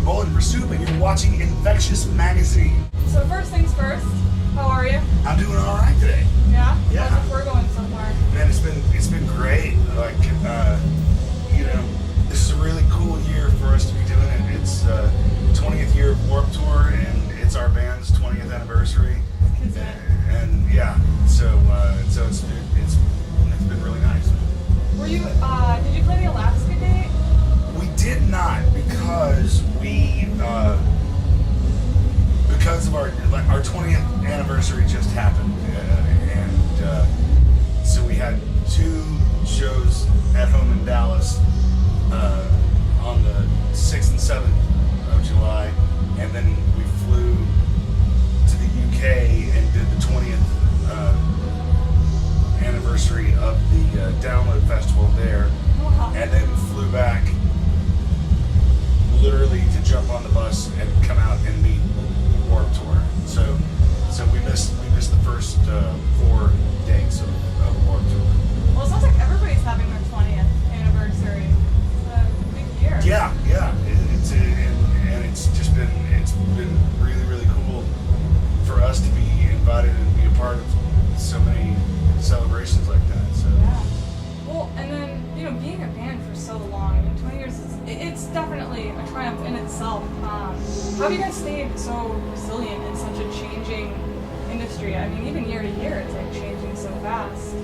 Bowling Pursuit, and you're watching Infectious magazine. So first things first, how are you? I'm doing all right today. Yeah? Yeah. How's the tour going so far? Man, it's been great. Like, this is a really cool year for us to be doing it. It's 20th year of Warped Tour, and it's our band's 20th anniversary. And yeah, so it's been really nice. Were you? Did you play the Alaska date? We did not because of our 20th anniversary just happened, and so we had 2 shows at home in Dallas on the 6th and 7th of July, and then we flew to the UK and did the 20th anniversary of the Download Festival there, and then flew back literally to jump on the bus and come out and meet Warped Tour. So we missed the first 4 dates of Warped Tour. Well, it sounds like everybody's having their 20th anniversary. It's a big year. Yeah. It's been really, really cool for us to be invited and be a part of so many celebrations like that. So. Yeah. Well, and then being a band for so long, 20 years, it's definitely a triumph in itself. How have you guys stayed so resilient in such a changing industry? I mean, even year to year, it's like changing so fast.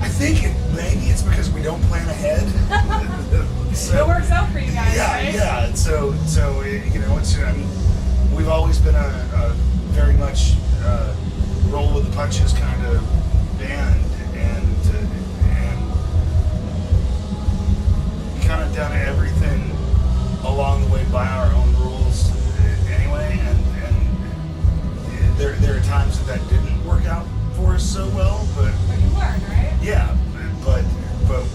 I think maybe it's because we don't plan ahead. So, it works out for you guys, right? Yeah. We've always been a very much roll with the punches kind of band, and kind of done everything along the way by our own rules anyway, and there are times that didn't work out for us so well, but you learn, right? yeah, but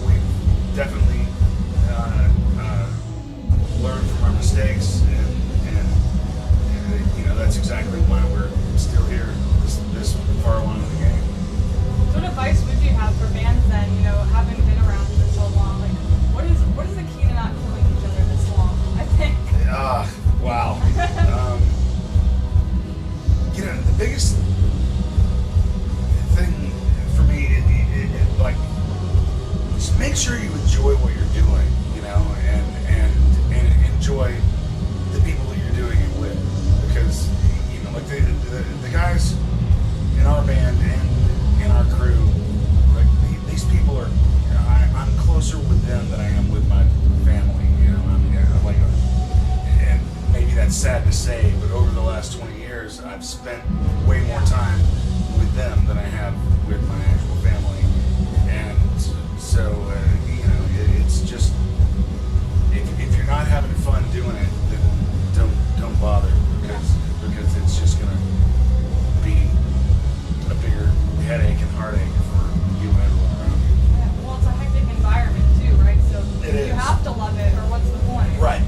we've definitely learned from our mistakes, and that's exactly why we're still here this far along in the game. So what advice would you have for bands then, having been around for so long? Like, what is the key to not killing each other this long, I think? Wow. The biggest thing for me is like, just make sure you enjoy what you're doing, and enjoy the people that you're doing it with, because like the guys in our band and in our crew, like these people are, I'm closer with them than I am with my family. And maybe that's sad to say, but over the last 20 years, I've spent way more time with them than I have with my actual family, and so it's just, if you're not having fun doing it, then don't bother, because it's just gonna be a bigger headache and heartache for you and everyone around you. Yeah, well, it's a hectic environment too, right? So It you is. have to love it, or what's the point? Right.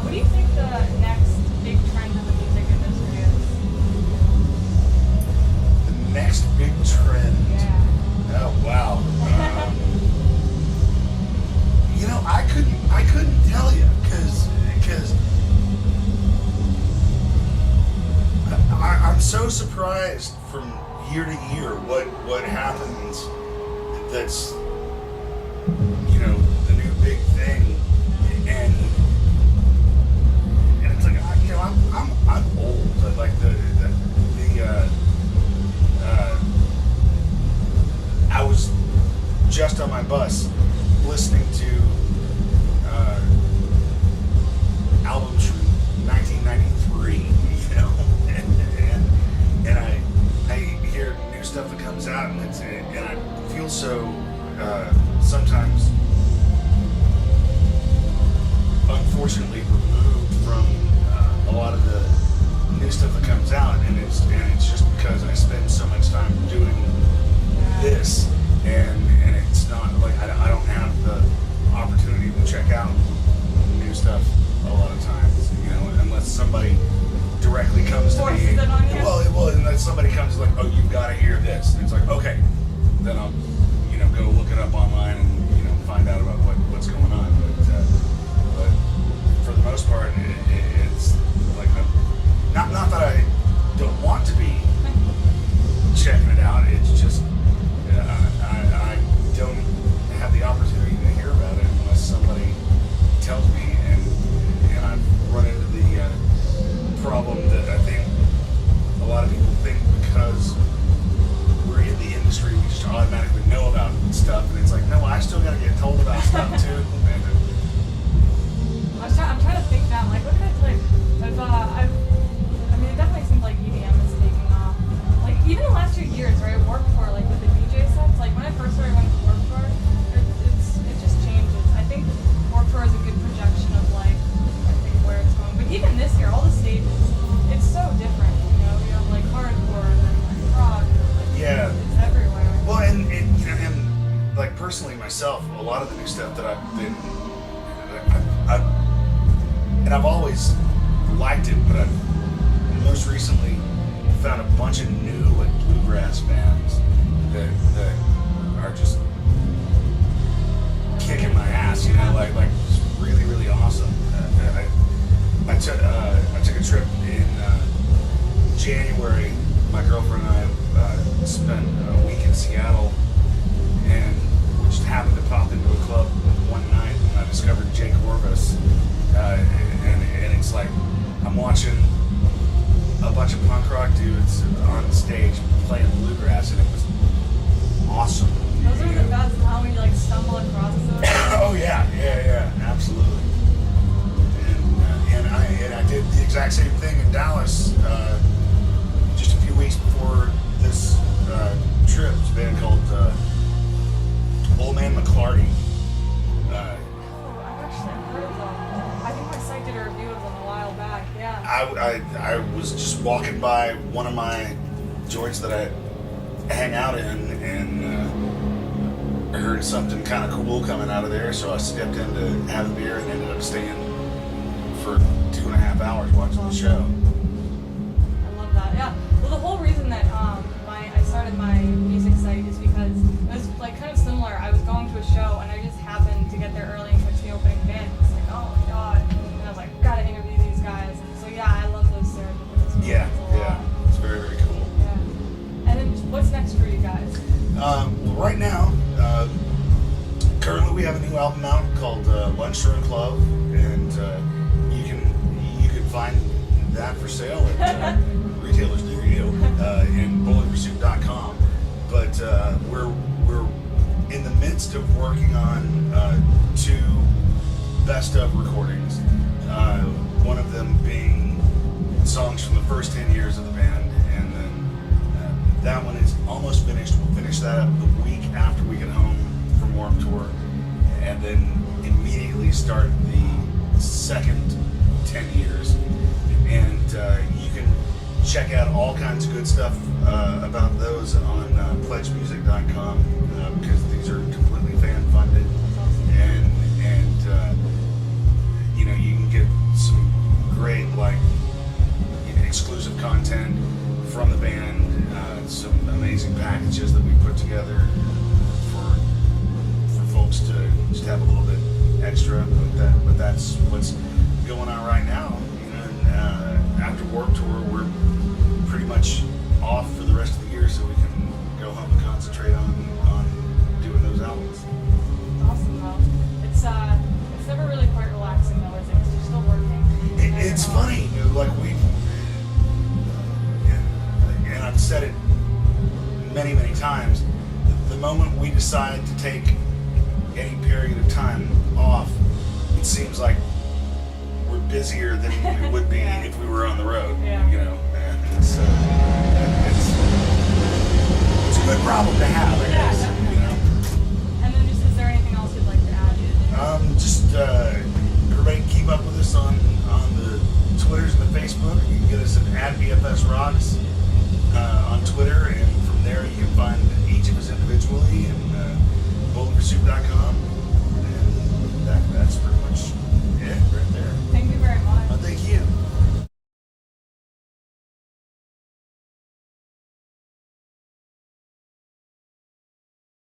What do you think the next big trend in the music industry is? The next big trend. Yeah. Oh wow. I couldn't tell you, because I'm so surprised from year to year what happens. That's the new big thing, and it's like I'm old. Like I was just on my bus listening to albums from 1993, and I hear new stuff that comes out, and I feel so sometimes unfortunately removed from a lot of the new stuff that comes out, and it's just because I spend so much time doing this, and it's not like I don't have the opportunity to check out new stuff a lot of times, unless somebody directly comes to me. Forces it on you? Well, unless somebody comes like, oh, you've got to hear this, and it's like, okay, then I'll go look it up online and find out checking it out. It's just I don't have the opportunity to hear about it unless somebody tells me, and I've run into the problem that I think a lot of people think because we're in the industry, we just automatically know about stuff, and it's like, no, I still got to get told about stuff too. I'm trying to think now. Like, what did I like? I mean, it definitely seems like EDM is taking off. Like, even the last 2 years, right? Warped Tour, like with the DJ sets. Like when I first started going to Warped Tour, it just changes. I think Warped Tour is a good projection of like I think where it's going. But even this year, all the stages, it's so different. You know, you have like hardcore and then like rock. Like, Yeah. It's everywhere. Well, and you know, and like personally myself, a lot of the new stuff that I've always liked it, but I've most recently found a bunch of new like bluegrass bands that are just kicking my ass, you know, like just really really awesome. I took a trip in January. My girlfriend and I spent a week in Seattle, and we just happened to pop into a club one night, and I discovered Jake Orvis, and it's like I'm watching a bunch of punk rock dudes on stage playing bluegrass, and it was awesome. Those are the best. How we like stumble across those. Oh yeah, absolutely. And I did the exact same thing in Dallas just a few weeks before this trip. It's a band called Old Man McClarty. I've actually heard of them. I think my site did a review of them a while back. Yeah. I was just walking by one of my joints that I hang out in, and I heard something kind of cool coming out of there, so I stepped in to have a beer and ended up staying for 2.5 hours watching the show. I love that. Yeah. Well, the whole reason that I started my music site is because it was like kind of similar. I was going to a show and I just happened to get there early and catch the opening band. It's like, oh my god! And I was like, gotta interview these guys. And so yeah, I love those serendipitous. Yeah, it's very very cool. Yeah. And then what's next for you guys? Well, right now, currently we have a new album out called Lunchroom Club, and you can find that for sale at retailers near you in bulletpursuit.com. But we're in the midst of working on 2 best of recordings. One of them being songs from the first 10 years of the band, and then that one is almost finished. We'll finish that up the week after we get home from Warped Tour, and then immediately start the second 10 years. And you can check out all kinds of good stuff about those on pledgemusic.com because these are completely fan funded, and you know, you can get some great like exclusive content from the band, some amazing packages that we put together for folks to just have a little bit extra, but that's what's going on right now. You know, and after Warped Tour, we're pretty much off for the rest of the year, so we can go home and concentrate on doing those albums. Awesome, though. It's never really quite relaxing though, is it? 'Cause you're still working. It's funny, like and I've said it many, many times, the moment we decide to take any period of time off, it seems like we're busier than we would be Yeah. if we were on the road, Yeah. you know, and so it's a good problem to have, I guess, definitely. you know. And then is there anything else you'd like to add? Just everybody keep up with us on the Twitters and the Facebook. You can get us at BFS Rocks on Twitter, and